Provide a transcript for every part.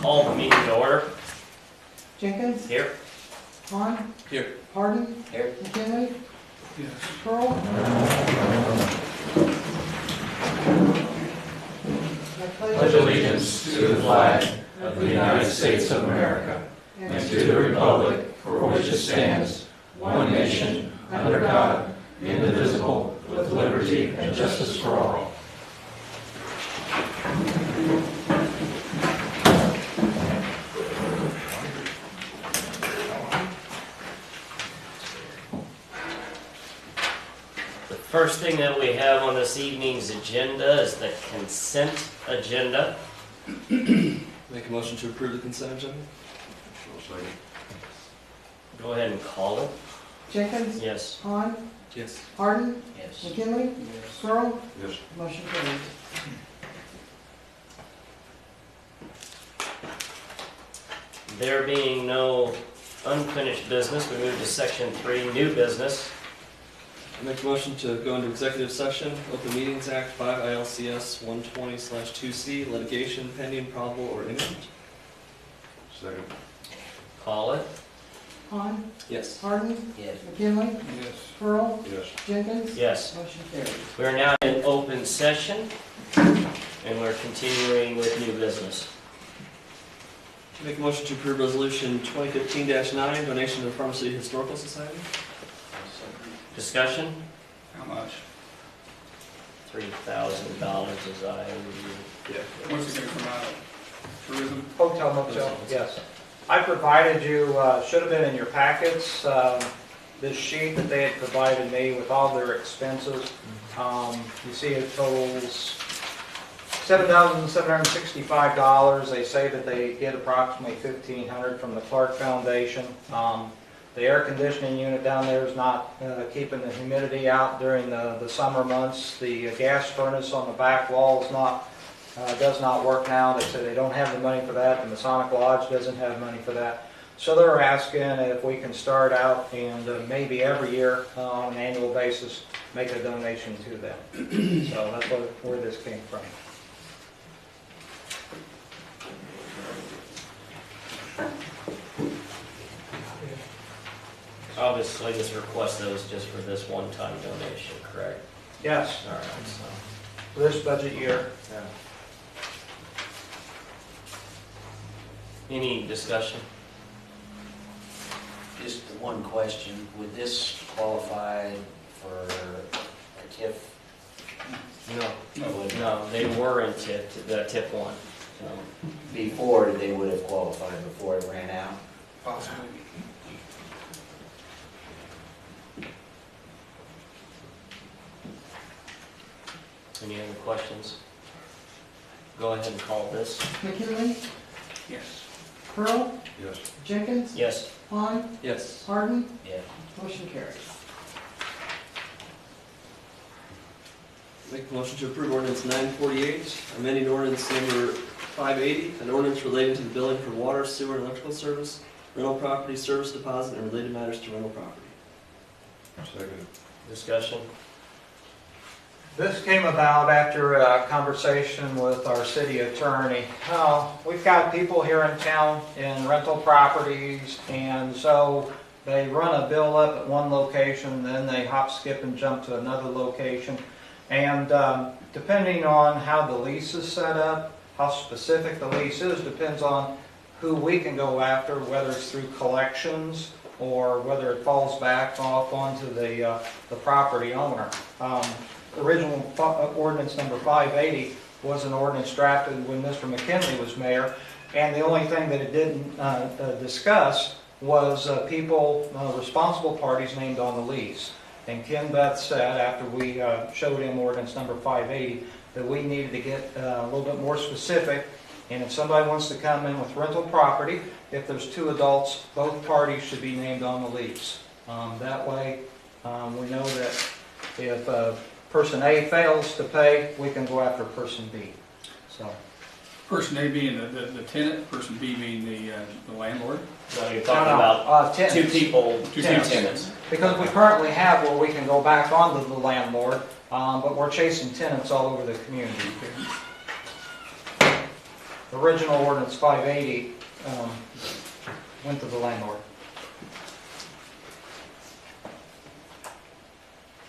Call the meeting to order. Jenkins? Here. Hahn? Here. Harden? Here. McKinley? Yes. Pearl? I Pledge allegiance to the flag of the United States of America and to the republic for which it stands, one nation, under God, indivisible, with liberty and justice for all. The first thing that we have on this evening's agenda is the consent agenda. Make a motion to approve the consent agenda? Go ahead and call it. Jenkins? Yes. Hahn? Yes. Harden? Yes. McKinley? Pearl? Yes. Motion carried. There being no unfinished business, we move to section 3, new business. I make a motion to go into executive session, Open Meetings Act 5 ILCS 120/2C, litigation pending, probable, or imminent. Second. Call it. Hahn? Yes. Harden? Yes. McKinley? Yes. Pearl? Yes. Jenkins? Yes. Motion carried. We are now in open session, and we're continuing with new business. Make a motion to approve resolution 2015-9, donation to the Farm City Historical Society. Discussion? How much? $3,000 as I review. Yeah. What's it going to come out of? Tourism? Hotel motel, yes. I provided you, should have been in your packets, this sheet that they had provided me with all their expenses. You see it totals $7,765. They say that they get approximately $1,500 from the Clark Foundation. The air conditioning unit down there is not keeping the humidity out during the summer months. The gas furnace on the back wall is not does not work now. They say they don't have the money for that. The Masonic Lodge doesn't have money for that. So they're asking if we can start out and maybe every year on an annual basis make a donation to them. So that's where this came from. Obviously, this request though is just for this one-time donation, correct? Yes, All right, so, for this budget year. yeah. Any discussion? Just one question, would this qualify for a TIF? No. Would- No, they were in tip 1. So, Before, they would have qualified before it ran out? Possibly. any other questions? Go ahead and call this. McKinley? Yes. Pearl? Yes. Jenkins? Yes. Hahn? Yes. Harden? Yeah. Motion carried. Make a motion to approve ordinance 948, amending ordinance number 580, an ordinance relating to the billing for water, sewer, and electrical service, rental property, service deposit, and related matters to rental property. Second. Discussion? This came about after a conversation with our city attorney. We've got people here in town in rental properties, and so they run a bill up at one location, then they hop, skip, and jump to another location. And depending on how the lease is set up, how specific the lease is, depends on who we can go after, whether it's through collections or whether it falls back off onto the property owner. Original ordinance number 580 was an ordinance drafted when Mr. McKinley was mayor, and the only thing that it didn't discuss was people, responsible parties named on the lease. And Ken Beth said, after we showed him ordinance number 580, that we needed to get a little bit more specific, and if somebody wants to come in with rental property, if there's 2 adults, both parties should be named on the lease. That way, we know that if person A fails to pay, we can go after person B. So, Person A being the tenant, person B being the landlord. So you're talking about two tenants. people, two Tenants. tenants. Because we currently have where we can go back onto the landlord, but we're chasing tenants all over the community. original ordinance 580 went to the landlord.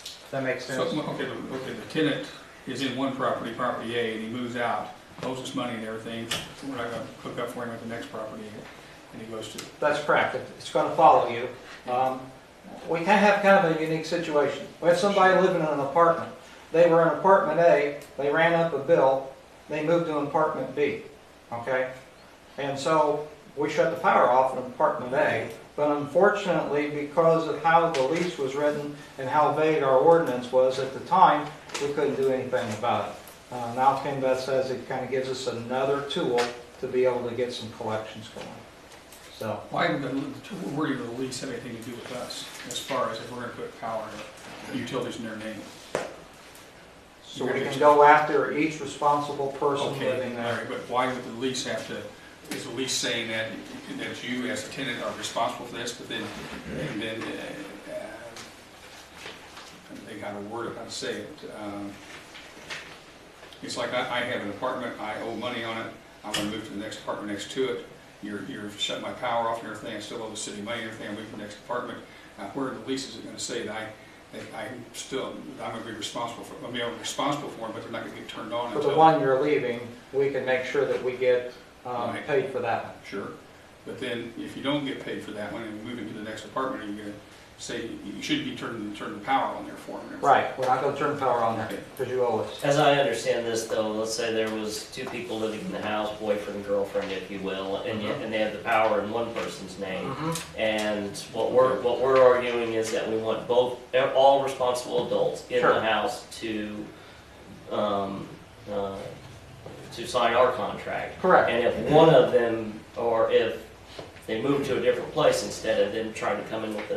Does that make So, sense? the tenant is in one property, property A, and he moves out, owes us money and everything, we're not gonna hook up for him at the next property, and he goes to, That's correct. It's going to follow you. We can have kind of a unique situation. We had somebody living in an apartment. They were in apartment A, they ran up a bill, they moved to apartment B, okay? And so we shut the power off in apartment A, but unfortunately, because of how the lease was written and how vague our ordinance was at the time, we couldn't do anything about it. Now Kinbeth says it kind of gives us another tool to be able to get some collections going. So, why would where do the lease have anything to do with us, as far as if we're gonna put power and utilities in their name? so we can go after each responsible person Okay, living all there. right, but why would the lease have to, is the lease saying that you as a tenant are responsible for this, but then, and then, they got a word of how to say it. It's like I have an apartment, I owe money on it, I'm gonna move to the next apartment next to it, you're shutting my power off and everything, I still owe the city money and everything, I move to the next apartment. Where in the lease is it gonna say that I'm gonna be responsible for, I'm responsible for them, but they're not gonna get turned on For until. the one you're leaving, we can make sure that we get Right. paid for that one. Sure, but then if you don't get paid for that one and you move into the next apartment, are you gonna say, you should be turning the power on there for them? and everything? Right, we're not going to turn the power on there because you owe us. As I understand this though, let's say there was two people living in the house, boyfriend, girlfriend, if you will, and and they have the power in one person's name. And what we're arguing is that we want all responsible adults in Sure. the house to sign our contract. Correct. And if one of them, or if they move to a different place instead of them trying to come in with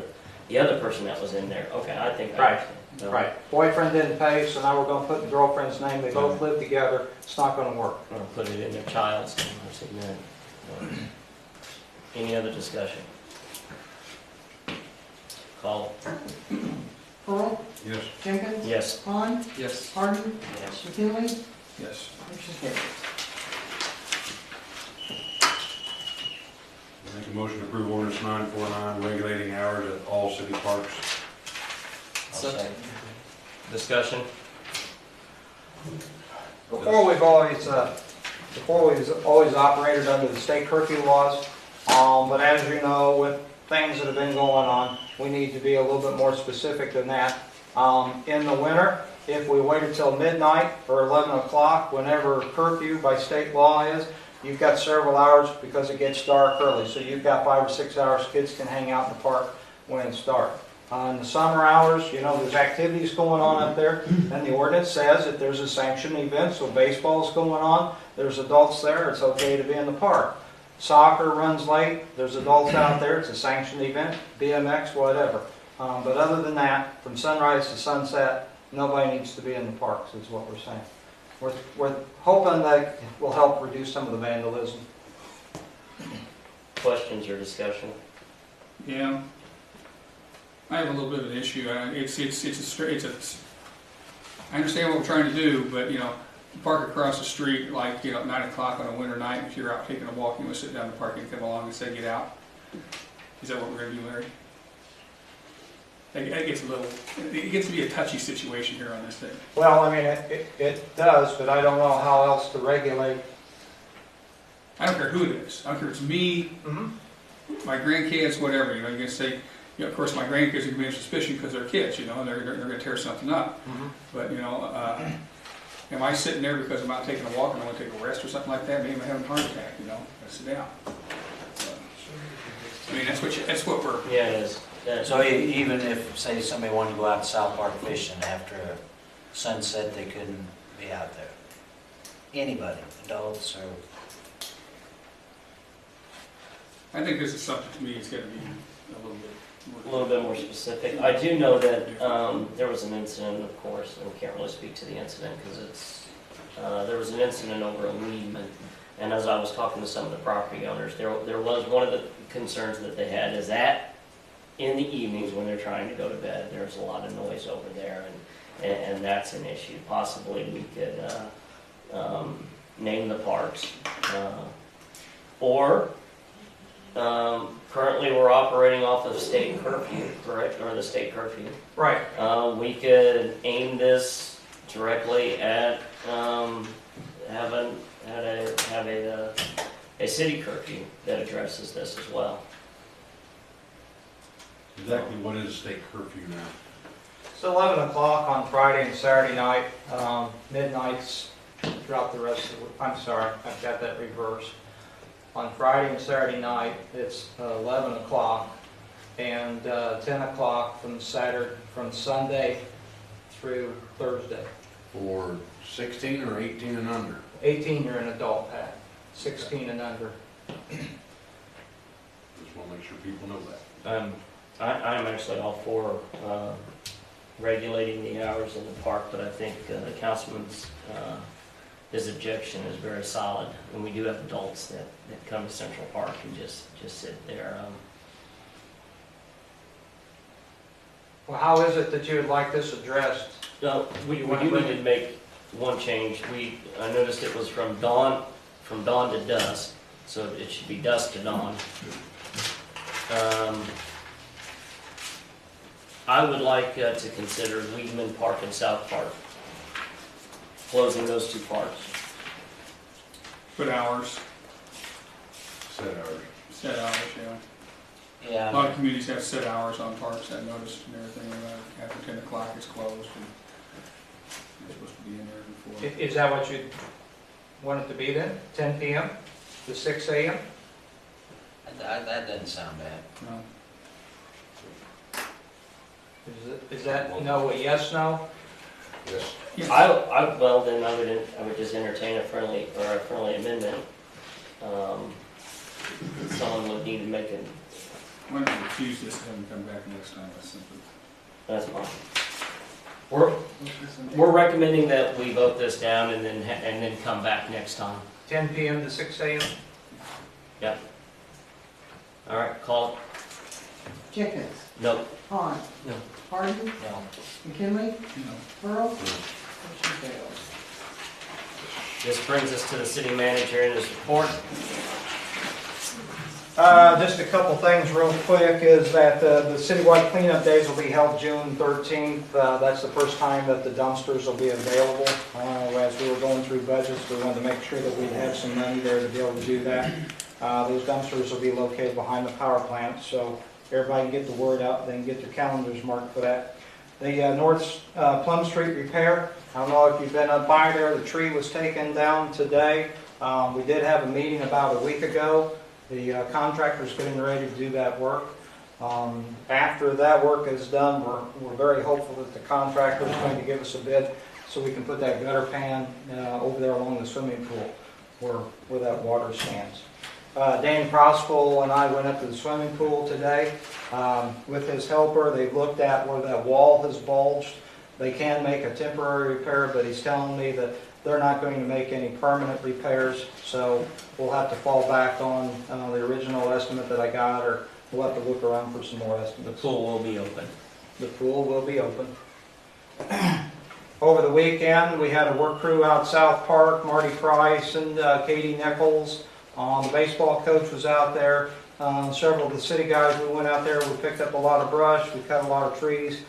the other person that was in there, okay, I think I Right. understand. Right. Boyfriend didn't pay, so now we're going to put the girlfriend's name. They both live together. It's not going to work. I'm gonna put it in their child's name, or something like that. Any other discussion? Call. Pearl, Yes. Jenkins, Yes. Pond, Yes. Harden, Yes. McKinley, Yes. motion carries. Make a motion to approve ordinance 949, regulating hours at all city parks. I'll second. Discussion? Before we've always operated under the state curfew laws, but as you know, with things that have been going on, we need to be a little bit more specific than that. In the winter, if we wait until midnight or 11 o'clock, whenever curfew by state law is, you've got several hours because it gets dark early. So you've got 5 or 6 hours kids can hang out in the park when it's dark. In the summer hours, there's activities going on up there, and the ordinance says if there's a sanctioned event, so baseball's going on, there's adults there, it's okay to be in the park. Soccer runs late, there's adults out there, it's a sanctioned event, BMX, whatever. But other than that, from sunrise to sunset, nobody needs to be in the parks, is what we're saying. We're hoping that it will help reduce some of the vandalism. Questions or discussion? Yeah. I have a little bit of an issue. I understand what we're trying to do, but, park across the street like, at 9 o'clock on a winter night, if you're out taking a walk, you want to sit down in the park and come along and say, get out. Is that what we're going to do, Larry? It gets to be a touchy situation here on this thing. Well, I mean, it does, but I don't know how else to regulate. I don't care who it is. I don't care if it's me, my grandkids, whatever, you can say, of course, my grandkids are going to be in suspicion because they're kids, and they're going to tear something up. But, am I sitting there because I'm out taking a walk and I want to take a rest or something like that? Maybe I'm having a heart attack, I sit down. I mean, that's what we're, Yeah, it is. So even if, say, somebody wanted to go out to South Park fishing after sunset, they couldn't be out there? Anybody, adults or? I think this is something, to me, it's got to be A little bit more specific. I do know that there was an incident, of course, and we can't really speak to the incident because there was an incident over a Lehman. And as I was talking to some of the property owners, there was one of the concerns that they had is that in the evenings when they're trying to go to bed, there's a lot of noise over there, and that's an issue. Possibly we could name the parks. Or, currently we're operating off of state curfew, correct, or the state curfew. Right. We could aim this directly at, have a city curfew that addresses this as well. Exactly what is state curfew now? It's 11 o'clock on Friday and Saturday night, midnights throughout the rest of the week. I'm sorry, I've got that reversed. On Friday and Saturday night, it's 11 o'clock, and 10 o'clock from Sunday through Thursday. For 16 or 18 and under? 18, you're an adult, Pat. 16 and under. Just want to make sure people know that. I'm actually all for regulating the hours in the park, but I think the councilman's his objection is very solid, and we do have adults that come to Central Park and just sit there. Well, how is it that you would like this addressed? No, we do need to make one change. I noticed it was from dawn to dusk, so it should be dusk to dawn. I would like to consider Weedman Park and South Park, closing those two parks. Put hours, Set hours. set hours, yeah. A Yeah, lot of communities have set hours on parks, I noticed, and everything, after 10 o'clock it's closed, and you're supposed to be in there before. Is that what you want it to be then? 10 p.m. to 6 a.m.? that doesn't sound bad. No. Is that no, a yes, no? Yes. Well, then I would just entertain a friendly amendment. Someone would need to make it, Why don't you refuse this and have them come back next time, that's simple. that's fine. We're recommending that we vote this down and then come back next time. 10 p.m. to 6 a.m.? All right, call it. Jenkins, No. Hahn. No. Harden, No. McKinley, No. Pearl. Motion fails. This brings us to the city manager and his report. Just a couple things real quick is that the citywide cleanup days will be held June 13th. That's the first time that the dumpsters will be available. As we were going through budgets, we wanted to make sure that we'd have some money there to be able to do that. Those dumpsters will be located behind the power plant, so everybody can get the word out, they can get their calendars marked for that. The North Plum Street repair, I don't know if you've been up by there, the tree was taken down today. We did have a meeting about a week ago. The contractor's getting ready to do that work. After that work is done, we're very hopeful that the contractor is going to give us a bid so we can put that gutter pan over there along the swimming pool where that water stands. Dan Proskell and I went up to the swimming pool today with his helper. They've looked at where that wall has bulged. They can make a temporary repair, but he's telling me that they're not going to make any permanent repairs, so we'll have to fall back on the original estimate that I got, or we'll have to look around for some more The estimates. pool will be open. The pool will be open. Over the weekend, we had a work crew out South Park, Marty Price and Katie Nichols. The baseball coach was out there. Several of the city guys, we went out there, we picked up a lot of brush, we cut a lot of trees,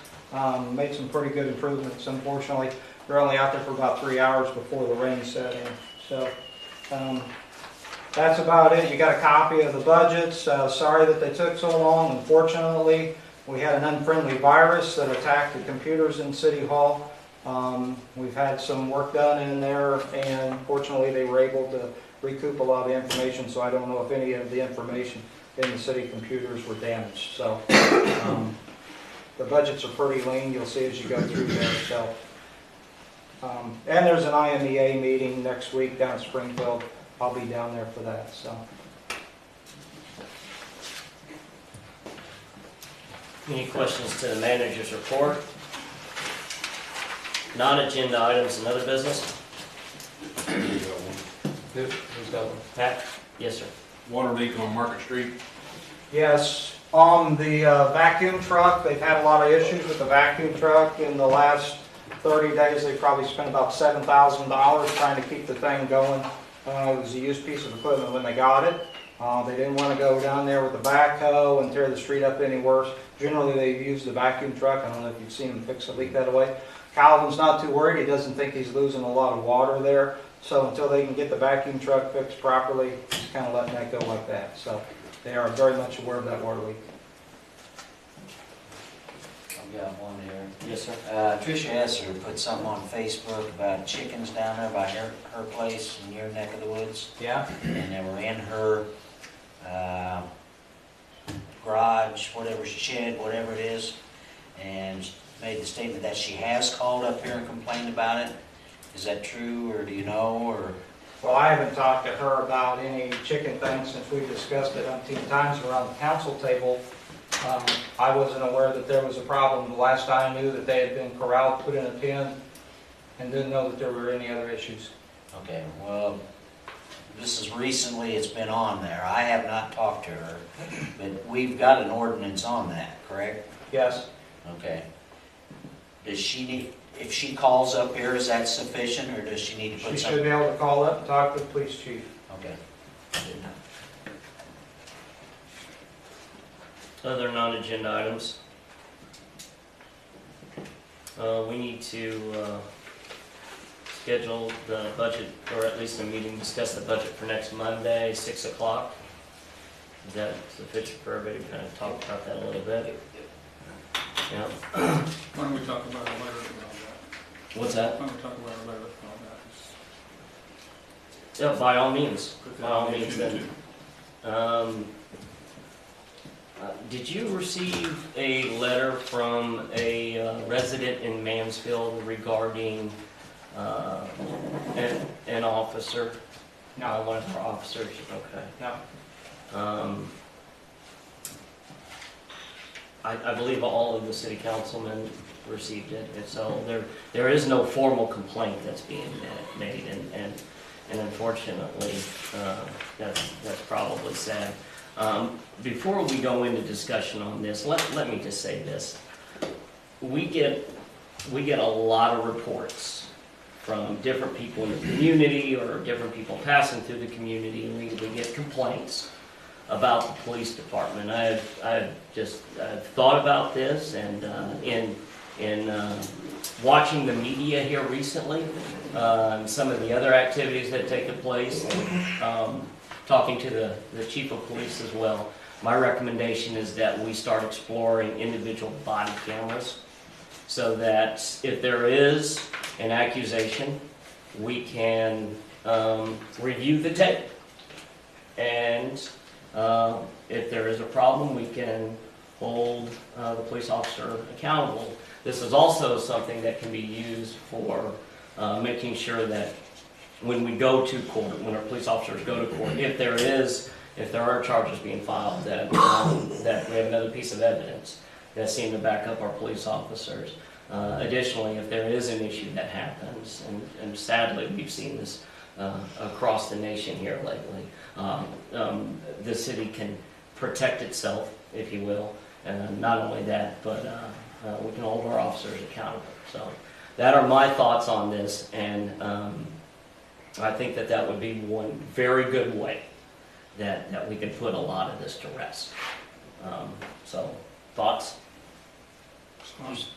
made some pretty good improvements. Unfortunately, they're only out there for about 3 hours before the rain set in. So that's about it. You got a copy of the budgets. Sorry that they took so long. Unfortunately, we had an unfriendly virus that attacked the computers in City Hall. We've had some work done in there, and fortunately they were able to recoup a lot of the information, so I don't know if any of the information in the city computers were damaged. So the budgets are pretty lean, you'll see as you go through there. So, and there's an IMEA meeting next week down in Springfield. I'll be down there for that. So. Any questions to the manager's report? Non-agenda items and other business? Who's got one? Pat? Yes, sir. Water leak on Market Street. Yes, on the vacuum truck, they've had a lot of issues with the vacuum truck. In the last 30 days, they probably spent about $7,000 trying to keep the thing going. It was a used piece of equipment when they got it. They didn't want to go down there with the backhoe and tear the street up any worse. Generally, they've used the vacuum truck. I don't know if you've seen them fix a leak that way. Calvin's not too worried. He doesn't think he's losing a lot of water there. So until they can get the vacuum truck fixed properly, he's kind of letting that go like that. So they are very much aware of that water leak. I've got one here. Yes, sir. Tricia Esser put something on Facebook about chickens down there by her place in your neck of the woods. Yeah? And they were in her garage, whatever, shed, whatever it is, and made the statement that she has called up here and complained about it. Is that true, or do you know, or? Well, I haven't talked to her about any chicken things since we've discussed it umpteen times around the council table. I wasn't aware that there was a problem. The last I knew that they had been corralled, put in a pen, and didn't know that there were any other issues. Okay, well, this is recently it's been on there. I have not talked to her, but we've got an ordinance on that, correct? Yes? Okay. Does she need, if she calls up here, is that sufficient, or does she need to She put should something? be able to call up and talk to the police chief. Okay. Other non-agenda items. We need to schedule the budget, or at least a meeting, discuss the budget for next Monday, 6 o'clock. Is that sufficient for everybody to kind of talk about that a little bit? Yeah. Why don't we talk about it later about that? What's that? Why don't we talk about it later about that? Yeah, by all means. Put that By all on the means, agenda, then. too. Did you receive a letter from a resident in Mansfield regarding an officer? No. One of our officers, okay. No. I believe all of the city councilmen received it, and so there is no formal complaint that's being made, and unfortunately, that's probably sad. Before we go into discussion on this, let me just say this. We get a lot of reports from different people in the community or different people passing through the community, and we get complaints about the police department. I've thought about this, and in watching the media here recently, some of the other activities that have taken place, talking to the chief of police as well, my recommendation is that we start exploring individual body cameras so that if there is an accusation, we can review the tape. And if there is a problem, we can hold the police officer accountable. This is also something that can be used for making sure that when we go to court, when our police officers go to court, if there are charges being filed, that we have another piece of evidence that seem to back up our police officers. Additionally, if there is an issue that happens, and sadly we've seen this across the nation here lately, the city can protect itself, if you will. Not only that, but we can hold our officers accountable. So that are my thoughts on this, and I think that would be one very good way that we could put a lot of this to rest. So, thoughts? What's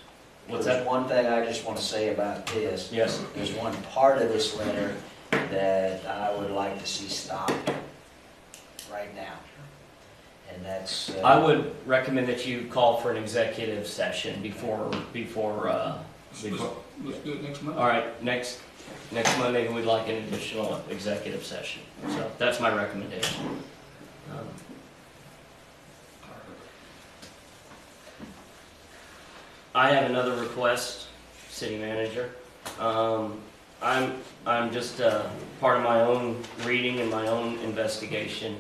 There's that? one thing I just want to say about this. Yes. There's one part of this letter that I would like to see stopped right now. And that's... I would recommend that you call for an executive session before. Let's do it next month. All right, next Monday, we'd like an additional executive session. So that's my recommendation. I have another request, city manager. I'm just part of my own reading and my own investigation,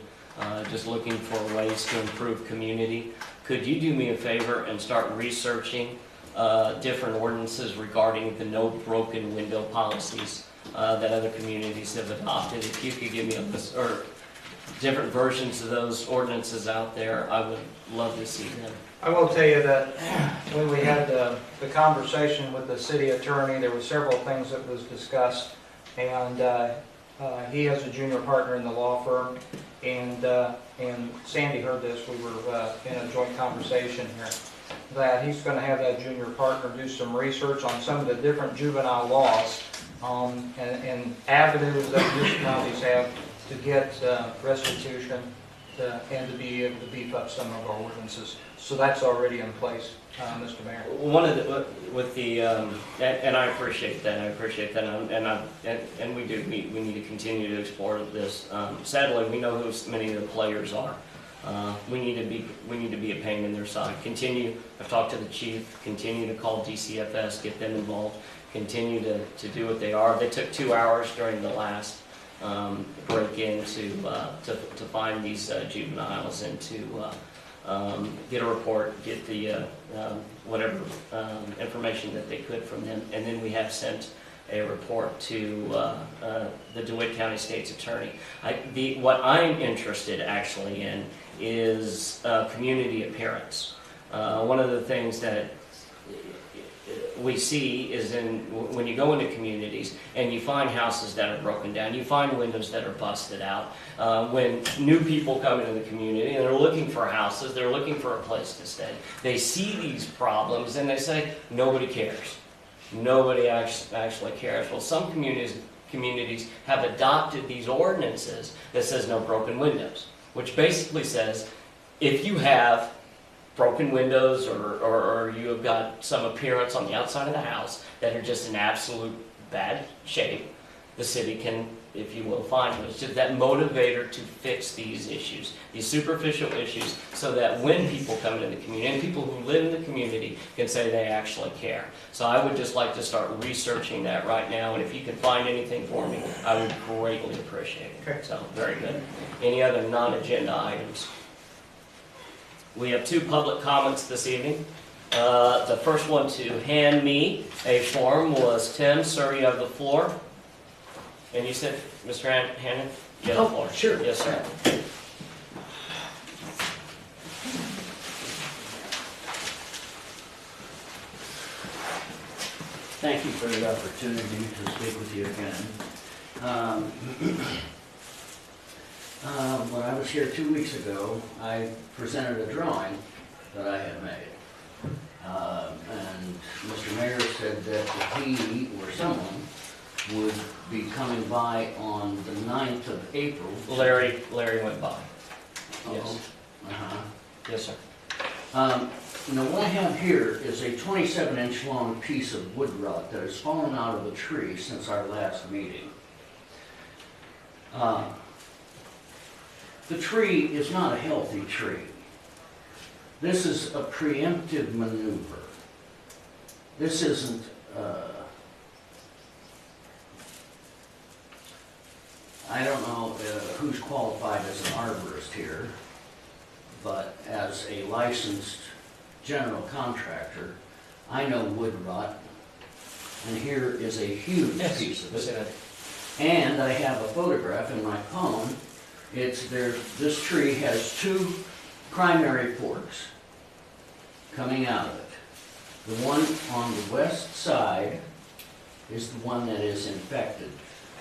just looking for ways to improve community. Could you do me a favor and start researching different ordinances regarding the no broken window policies that other communities have adopted? If you could give me a list, or different versions of those ordinances out there, I would love to see them. I will tell you that when we had the conversation with the city attorney, there were several things that was discussed, and He has a junior partner in the law firm, and Sandy heard this, we were in a joint conversation here, that he's going to have that junior partner do some research on some of the different juvenile laws and avenues that municipalities have to get restitution and to be able to beef up some of our ordinances. So that's already in place, Mr. Mayor. One of the, with the, and I appreciate that, and we do, we need to continue to explore this. Sadly, we know who many of the players are. We need to be a pain in their side. I've talked to the chief, continue to call DCFS, get them involved, continue to do what they are. They took 2 hours during the last break-in to find these juveniles and to get a report, get the whatever information that they could from them, and then we have sent a report to the DeWitt County State's Attorney. What I'm interested actually in is community appearance. One of the things that we see is when you go into communities and you find houses that are broken down, you find windows that are busted out. When new people come into the community and they're looking for houses, they're looking for a place to stay. They see these problems and they say, nobody cares. Nobody actually cares. Well, some communities have adopted these ordinances that says no broken windows, which basically says if you have broken windows or you have got some appearance on the outside of the house that are just in absolute bad shape, the city can, if you will, fine you. It's just that motivator to fix these issues, these superficial issues, so that when people come into the community, and people who live in the community can say they actually care. So I would just like to start researching that right now, and if you can find anything for me, I would greatly appreciate it. Okay. So, very good. Any other non-agenda items? We have 2 public comments this evening. The first one to hand me a form was Tim. Sir, you have the floor. And you said, Mr. Hannon, you have the floor. Sure. Yes, sir. Thank you for the opportunity to speak with you again. When I was here 2 weeks ago, I presented a drawing that I had made. And Mr. Mayor said that he or someone would be coming by on the 9th of April. Larry went by. Yes. Uh-huh. Yes, sir. Now what I have here is a 27-inch long piece of wood rot that has fallen out of a tree since our last meeting. The tree is not a healthy tree. This is a preemptive maneuver. This isn't I don't know who's qualified as an arborist here, but as a licensed general contractor, I know wood rot, and here is a huge piece of it. And I have a photograph in my phone. This tree has 2 primary forks coming out of it. The one on the west side is the one that is infected.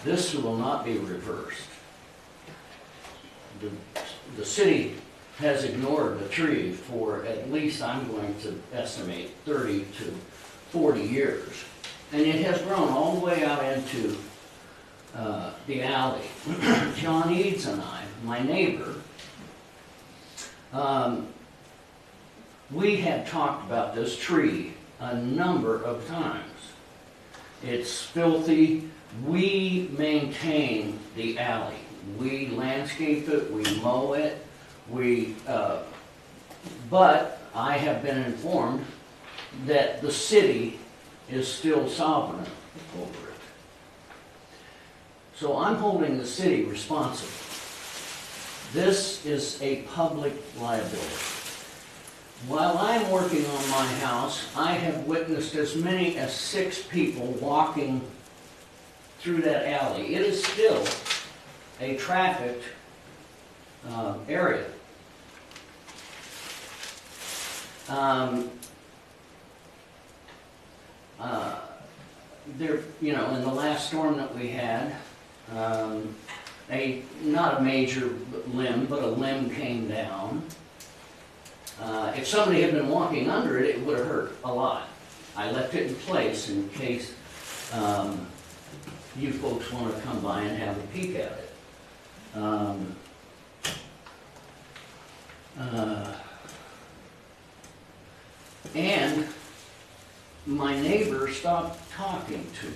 This will not be reversed. The city has ignored the tree for at least, I'm going to estimate, 30 to 40 years. And it has grown all the way out into the alley. John Eads and I, my neighbor, we had talked about this tree a number of times. It's filthy. We maintain the alley. We landscape it, we mow it, but I have been informed that the city is still sovereign over it. So I'm holding the city responsible. This is a public liability. While I'm working on my house, I have witnessed as many as 6 people walking through that alley. It is still a trafficked area. In the last storm that we had, not a major limb, but a limb came down. If somebody had been walking under it, it would have hurt a lot. I left it in place in case you folks want to come by and have a peek at it. And my neighbor stopped talking to me.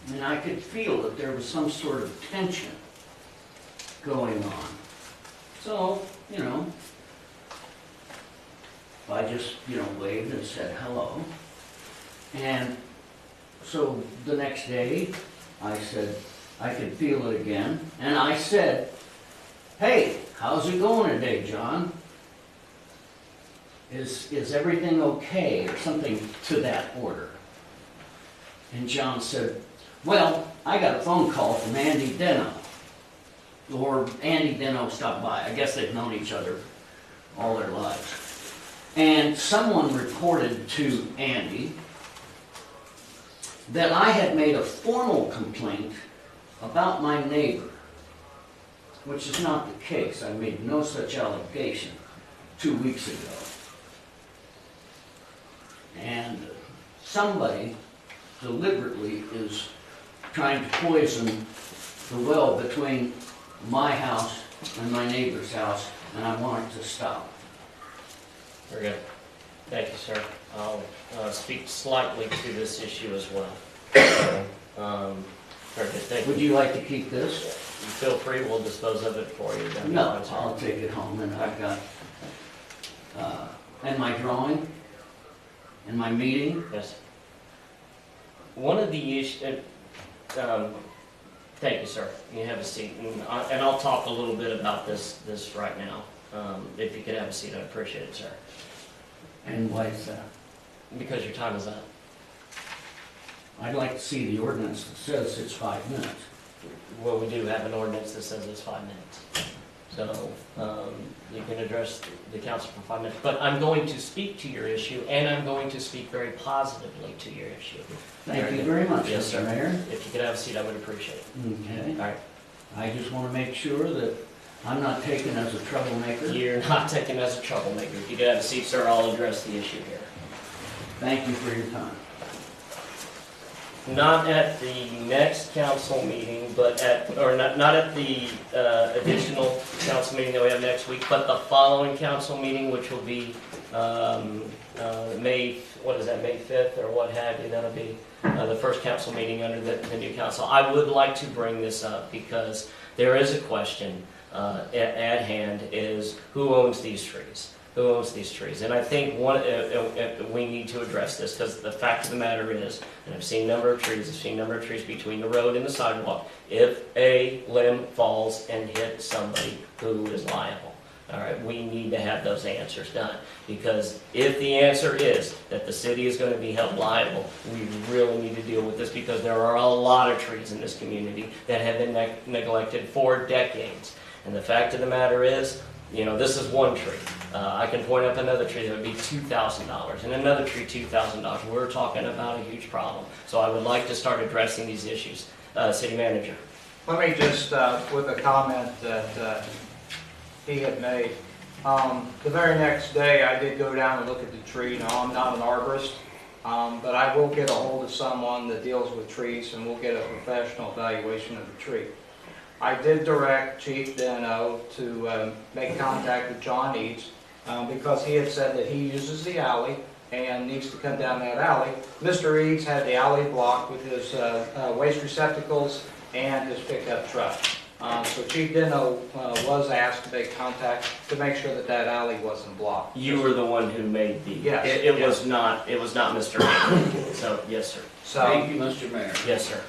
And I could feel that there was some sort of tension going on. So, I just, waved and said hello. And so the next day, I said, I could feel it again. And I said, hey, how's it going today, John? Is everything okay? Or something to that order. And John said, well, I got a phone call from Andy Deno. Or Andy Deno stopped by. I guess they've known each other all their lives. And someone reported to Andy that I had made a formal complaint about my neighbor, which is not the case. I made no such allegation 2 weeks ago. And somebody deliberately is trying to poison the well between my house and my neighbor's house, and I want it to stop. Very good. Thank you, sir. I'll speak slightly to this issue as well. Very good, thank you. Would you like to keep this? You feel free, we'll dispose of it for you. That'd be No, fine, sir. I'll take it home, and I've got, and my drawing, and my meeting. Yes. One of the issues, thank you, sir. You have a seat, and I'll talk a little bit about this right now. If you could have a seat, I'd appreciate it, sir. And why is that? Because your time is up. I'd like to see the ordinance that says it's 5 minutes. Well, we do have an ordinance that says it's 5 minutes. So you can address the council for 5 minutes. But I'm going to speak to your issue, and I'm going to speak very positively to your issue. Thank you very much, Yes, Mr. sir. Mayor. If you could have a seat, I would appreciate it. Okay. All right. I just want to make sure that I'm not taken as a troublemaker. You're not taken as a troublemaker. If you could have a seat, sir, I'll address the issue here. Thank you for your time. Not at the next council meeting, but not at the additional council meeting that we have next week, but the following council meeting, which will be May 5th or what have you. That'll be the first council meeting under the new council. I would like to bring this up because there is a question at hand: is who owns these trees? Who owns these trees? And I think we need to address this, because the fact of the matter is, and I've seen a number of trees between the road and the sidewalk, if a limb falls and hits somebody, who is liable? All right, we need to have those answers done, because if the answer is that the city is going to be held liable, we really need to deal with this, because there are a lot of trees in this community that have been neglected for decades. And the fact of the matter is, this is one tree. I can point up another tree that would be $2,000, and another tree $2,000. We're talking about a huge problem. So I would like to start addressing these issues. City Manager. Let me just, with a comment that he had made. The very next day, I did go down and look at the tree. Now, I'm not an arborist, but I will get a hold of someone that deals with trees, and we'll get a professional evaluation of the tree. I did direct Chief Deno to make contact with John Eads, because he had said that he uses the alley and needs to come down that alley. Mr. Eads had the alley blocked with his waste receptacles and his pickup truck. So Chief Deno was asked to make contact to make sure that that alley wasn't blocked. You were the one who made the. Yes. It was not Mr. Mayor. So yes, sir. Thank you, Mr. Mayor. Yes, sir.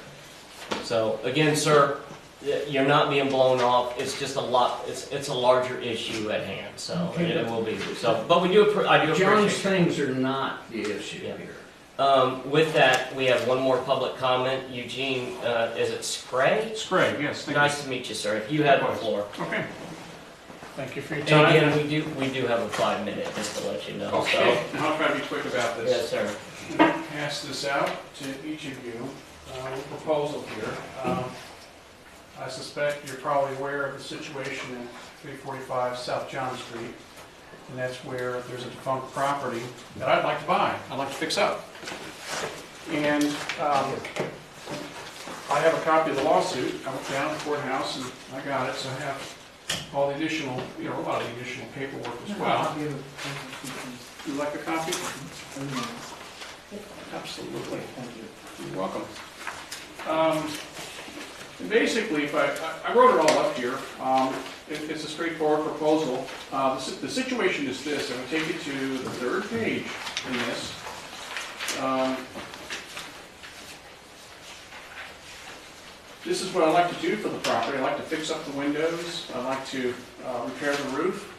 So again, sir, you're not being blown off. It's just a lot. It's a larger issue at hand. So Okay. it will be. So, but I do appreciate. John's things are not the issue Yeah. here. With that, we have one more public comment. Eugene, is it Scray? It's Greg, yes, thank you. Nice to meet you, sir. If you have the floor. Okay. Thank you for your And time. again, we do have a 5 minute, just to let you know. Okay, I'll try to be quick about So, this. yes, sir. I'm going to pass this out to each of you. proposal here. I suspect you're probably aware of the situation at 345 South John Street, and that's where there's a defunct property that I'd like to buy, I'd like to fix up. And I have a copy of the lawsuit. I went down to the courthouse and I got it, so I have all the additional, a lot of the additional paperwork as well. You like a copy? Absolutely. You're welcome. And basically, if I wrote it all up here. It's a straightforward proposal. The situation is this. I'm going to take you to the third page in this. This is what I like to do for the property. I like to fix up the windows. I like to repair the roof.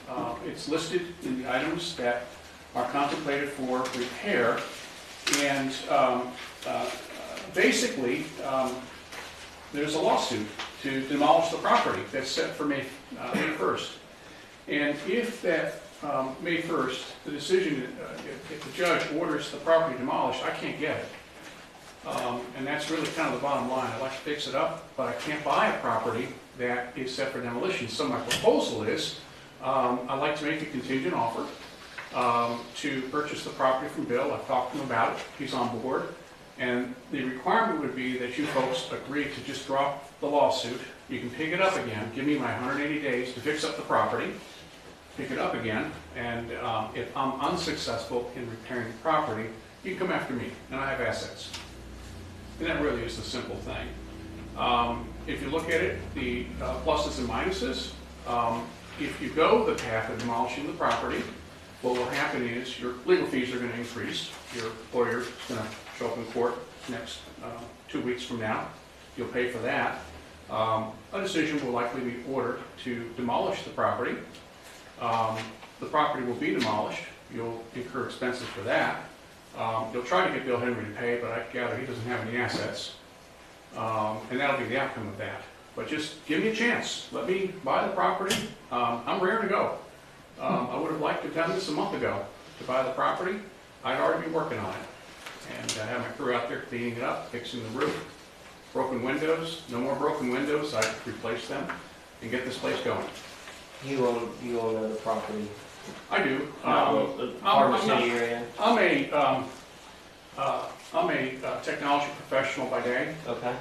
It's listed in the items that are contemplated for repair. And basically, there's a lawsuit to demolish the property that's set for May 1st. And if that May 1st, the decision, if the judge orders the property demolished, I can't get it. And that's really kind of the bottom line. I'd like to fix it up, but I can't buy a property that is set for demolition. So my proposal is, I'd like to make a contingent offer to purchase the property from Bill. I've talked to him about it. He's on board. And the requirement would be that you folks agree to just drop the lawsuit. You can pick it up again. Give me my 180 days to fix up the property, pick it up again, and if I'm unsuccessful in repairing the property, you can come after me, and I have assets. And that really is the simple thing. If you look at it, the pluses and minuses, if you go the path of demolishing the property, what will happen is your legal fees are going to increase. Your lawyer is going to show up in court next 2 weeks from now. You'll pay for that. A decision will likely be ordered to demolish the property. The property will be demolished. You'll incur expenses for that. You'll try to get Bill Henry to pay, but I gather he doesn't have any assets. And that'll be the outcome of that. But just give me a chance. Let me buy the property. I'm raring to go. I would have liked to have done this a month ago to buy the property. I'd already be working on it. And I have my crew out there cleaning it up, fixing the roof. Broken windows, no more broken windows. I replace them and get this place going. You own the property? I do. Harbor City area? I'm a technology professional by day, Okay.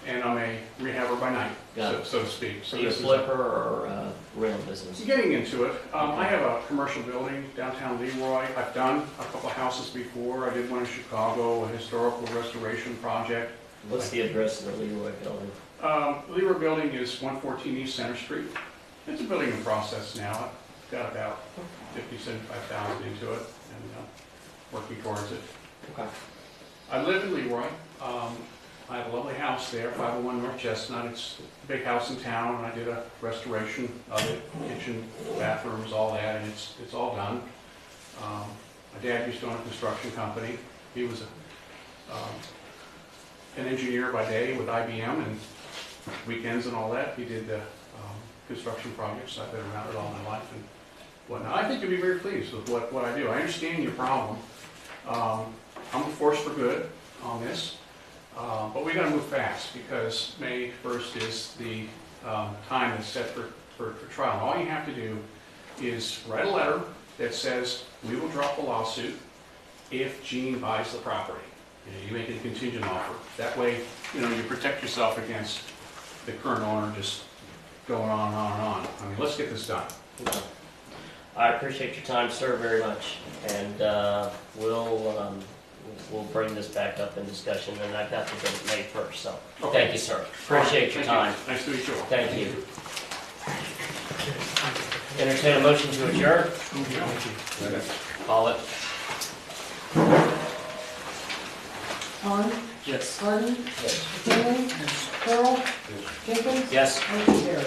and I'm a rehabber by night, Got it. so to speak. So you a this is flipper or rental business? getting into it. I have a commercial building downtown Leroy. I've done a couple houses before. I did one in Chicago, a historical restoration project. What's the address of the Leroy building? Leroy building is 114 East Center Street. It's a building in process now. I've got about 75,000 into it and working towards it. Okay. I live in Leroy. I have a lovely house there, 501 North Chestnut. It's a big house in town, and I did a restoration of it, kitchen, bathrooms, all that, and it's all done. My dad used to own a construction company. He was an engineer by day with IBM, and weekends and all that. He did the construction projects. I've been around it all my life and whatnot. I think you'll be very pleased with what I do. I understand your problem. I'm a force for good on this. But we got to move fast because May 1st is the time that's set for trial. All you have to do is write a letter that says we will drop the lawsuit if Gene buys the property. You make a contingent offer. That way, you protect yourself against the current owner just going on and on and on. I mean, let's get this done. Okay. I appreciate your time, sir, very much, and we'll bring this back up in discussion, and I've got to go to May 1st, so Okay. thank you, sir. Appreciate your time. Nice to meet you all. Thank you. Entertain a motion to adjourn. Call it. On, Yes. Harden, Yes. McKinley, Pearl, Jenkins. Yes. Motion carries.